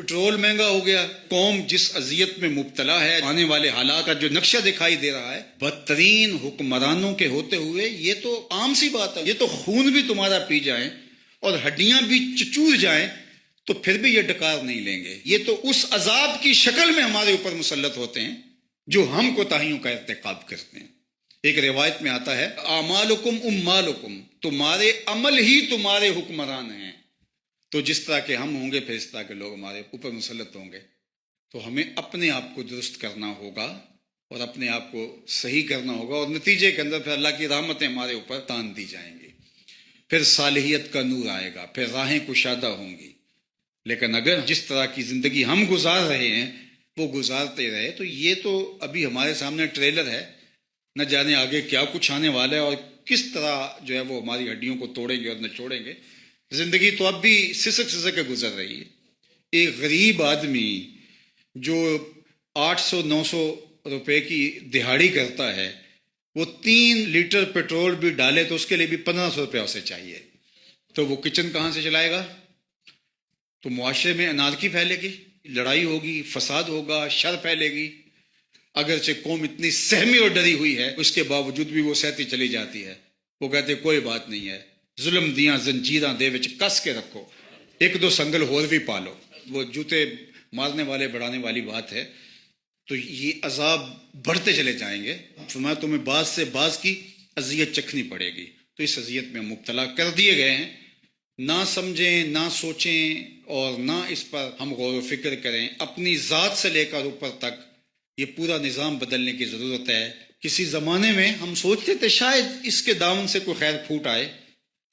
Petrol महंगा हो गया, कौम जिस अजियत में मुब्तला है, आने वाले हालात का जो नक्शा दिखाई दे रहा है, बदतरीन हुक्मरानों के होते हुए ये तो आम सी बात है। ये तो खून भी तुम्हारा पी जाए और हड्डियां भी चचूर जाएं तो फिर भी ये डकार नहीं लेंगे। ये तो उस अजाब की शक्ल में हमारे ऊपर मुसल्लत होते हैं जो हम कोताहियों का इर्तिकाब करते हैं। एक रिवायत में आता है, आमालुकुम उम्मालुकुम, तुम्हारे अमल ही तुम्हारे हुक्मरान हैं। तो जिस तरह के हम होंगे फिर इस तरह के लोग हमारे ऊपर मुसल्लत होंगे। तो हमें अपने आप को दुरुस्त करना होगा और अपने आप को सही करना होगा, और नतीजे के अंदर फिर अल्लाह की रहमतें हमारे ऊपर तान दी जाएंगी, फिर सालिहियत का नूर आएगा, फिर राहें कुशादा होंगी। लेकिन अगर जिस तरह की ज़िंदगी हम गुजार रहे हैं वो गुजारते रहे तो ये तो अभी हमारे सामने ट्रेलर है, न जाने आगे क्या कुछ आने वाला है और किस तरह जो है वो हमारी हड्डियों को तोड़ेंगे और निचोड़ेंगे। ज़िंदगी तो अब भी सिसक सिसक के गुजर रही है। एक गरीब आदमी जो 800-900 रुपए की दिहाड़ी करता है, वो 3 लीटर पेट्रोल भी डाले तो उसके लिए भी 1500 रुपया उसे चाहिए। तो वो किचन कहाँ से चलाएगा? तो मुआशरे में अनारकी फैलेगी, लड़ाई होगी, फसाद होगा, शर फैलेगी। अगरचे कौम इतनी सहमी और डरी हुई है उसके बावजूद भी वो सहती चली जाती है। वो कहते कोई बात नहीं है, जुल्म दियां जंजीरां दे विच कस के रखो, एक दो संगल होर भी पालो। वो जूते मारने वाले बढ़ाने वाली बात है। तो ये अजाब बढ़ते चले जाएंगे। फरमाया तुम्हें बाज से बाज की अजियत चखनी पड़ेगी। तो इस अजियत में मुब्तला कर दिए गए हैं। ना समझें, ना सोचें और ना इस पर हम गौर व फिक्र करें। अपनी ज़ात से लेकर ऊपर तक ये पूरा निज़ाम बदलने की ज़रूरत है। किसी ज़माने में हम सोचते थे शायद इसके दामन से कोई खैर फूट आए,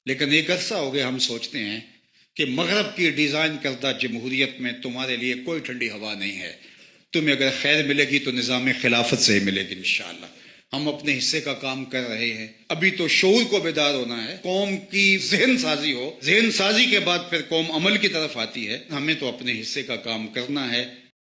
लेकिन एक अरसा हो गया हम सोचते हैं कि मगरब की डिज़ाइन करदा जमहूरियत में तुम्हारे लिए कोई ठंडी हवा नहीं है। तुम्हें अगर खैर मिलेगी तो निज़ाम खिलाफत से ही मिलेगी इंशाअल्लाह। हम अपने हिस्से का काम कर रहे हैं। अभी तो शऊर को बेदार होना है, कौम की ज़हन साजी हो, ज़हन साजी के बाद फिर कौम अमल की तरफ आती है। हमें तो अपने हिस्से का काम करना है।